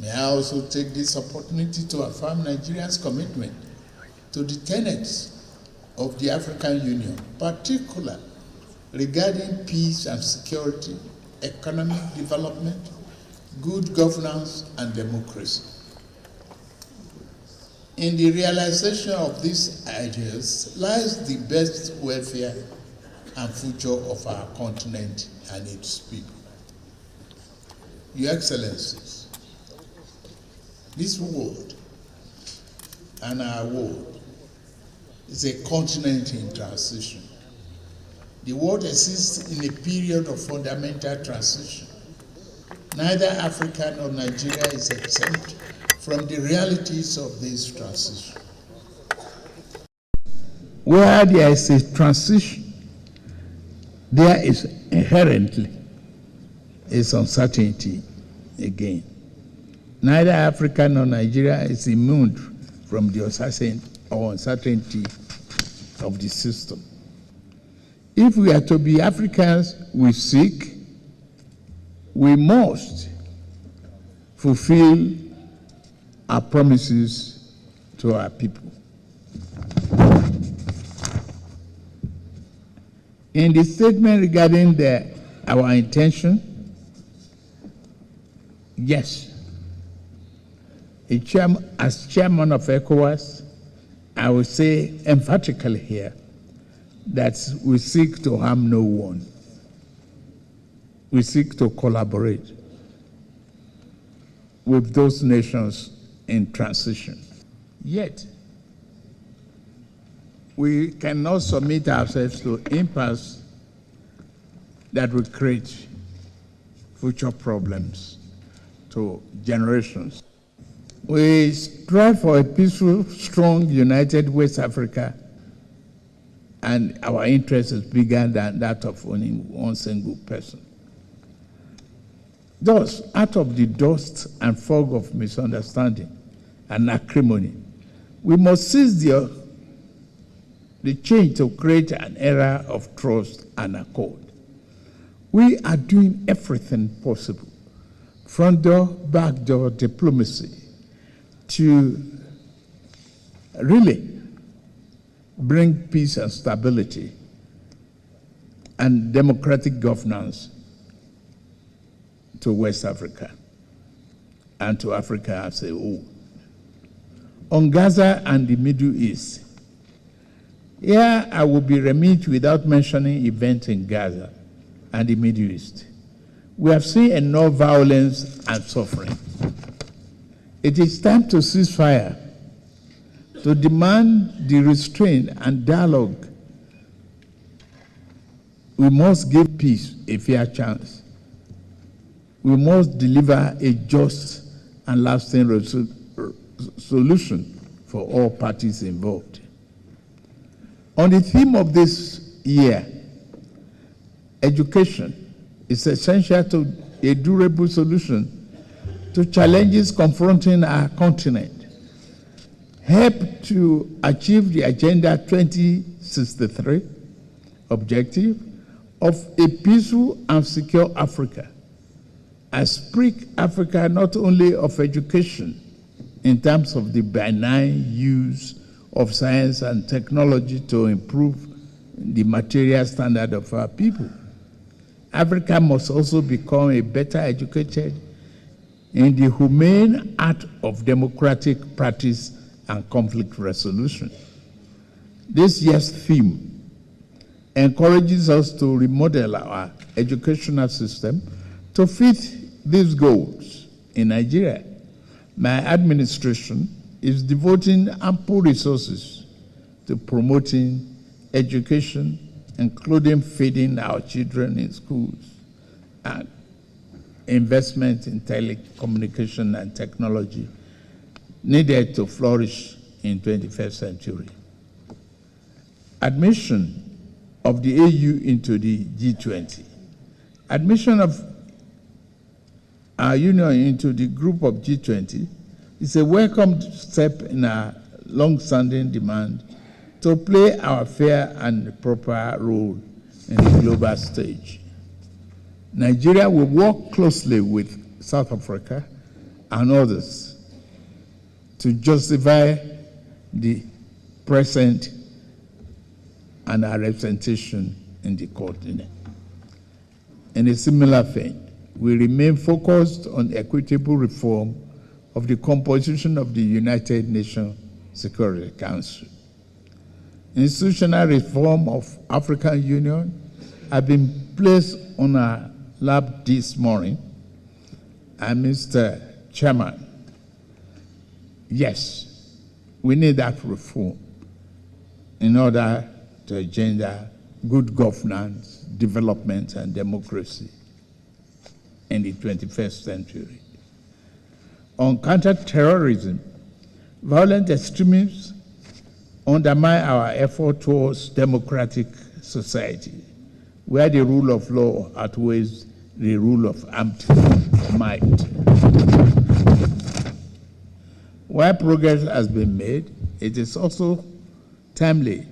May I also take this opportunity to affirm Nigeria's commitment to the tenets of the African Union, particularly regarding peace and security, economic development, good governance, and democracy. In the realization of these ideas lies the best welfare and future of our continent and its people. Your Excellencies, this world and our world is a continent in transition. The world exists in a period of fundamental transition. Neither Africa nor Nigeria is exempt from the realities of this transition. Where there is a transition, there is inherently is uncertainty again. Neither Africa nor Nigeria is immune from the uncertainty of the system. If we are to be Africans we seek, we must fulfill our promises to our people. In the statement regarding our intention, yes, as chairman of ECOWAS, I will say emphatically here that we seek to harm no one. We seek to collaborate with those nations in transition. Yet, we cannot submit ourselves to impasse that will create future problems to generations. We strive for a peaceful, strong, united West Africa, and our interest is bigger than that of only one single person. Thus, out of the dust and fog of misunderstanding and acrimony, we must seize the change to create an era of trust and accord. We are doing everything possible, front door, back door diplomacy, to really bring peace and stability and democratic governance to West Africa and to Africa as a whole. On Gaza and the Middle East, here I will be remiss without mentioning events in Gaza and the Middle East. We have seen enough violence and suffering. It is time to cease fire, to demand the restraint and dialogue. We must give peace a fair chance. We must deliver a just and lasting solution for all parties involved. On the theme of this year, education is essential to a durable solution to challenges confronting our continent. Help to achieve the Agenda 2063 objective of a peaceful and secure Africa. I speak Africa not only of education in terms of the benign use of science and technology to improve the material standard of our people. Africa must also become a better educated in the humane art of democratic practice and conflict resolution. This year's theme encourages us to remodel our educational system to fit these goals. In Nigeria, my administration is devoting ample resources to promoting education, including feeding our children in schools, and investment in telecommunication and technology needed to flourish in 21st century. Admission of the AU into the G20. Admission of our union into the group of G20 is a welcome step in our long-standing demand to play our fair and proper role in the global stage. Nigeria will work closely with South Africa and others to justify the present and our representation in the continent. In a similar vein, we remain focused on equitable reform of the composition of the United Nations Security Council. Institutional reform of African Union have been placed on our lap this morning. And Mr. Chairman, yes, we need that reform in order to engender good governance, development, and democracy in the 21st century. On counter-terrorism, violent extremists undermine our effort towards democratic society, where the rule of law outweighs the rule of armed might. While progress has been made, it is also timely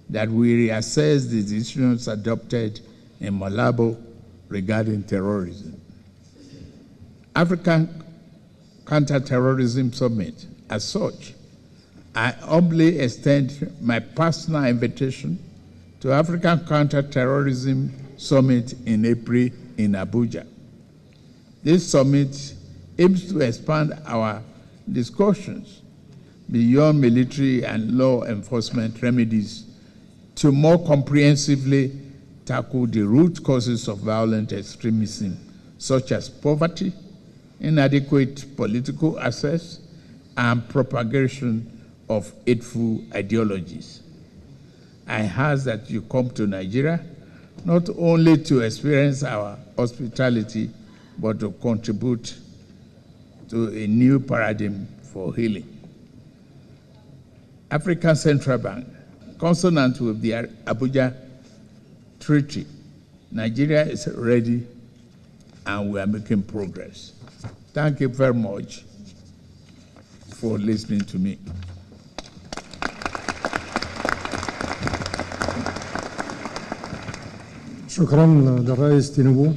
that we reassess the decisions adopted in Malabo regarding terrorism. African Counter-Terrorism Summit, as such, I humbly extend my personal invitation to African Counter-Terrorism Summit in April in Abuja. This summit aims to expand our discussions beyond military and law enforcement remedies to more comprehensively tackle the root causes of violent extremism, such as poverty, inadequate political access, and propagation of hateful ideologies. I ask that you come to Nigeria not only to experience our hospitality, but to contribute to a new paradigm for healing. African Central Bank, consonant with the Abuja Treaty, Nigeria is ready and we are making progress. Thank you very much for listening to me. شكرا للرئيس تينوبو.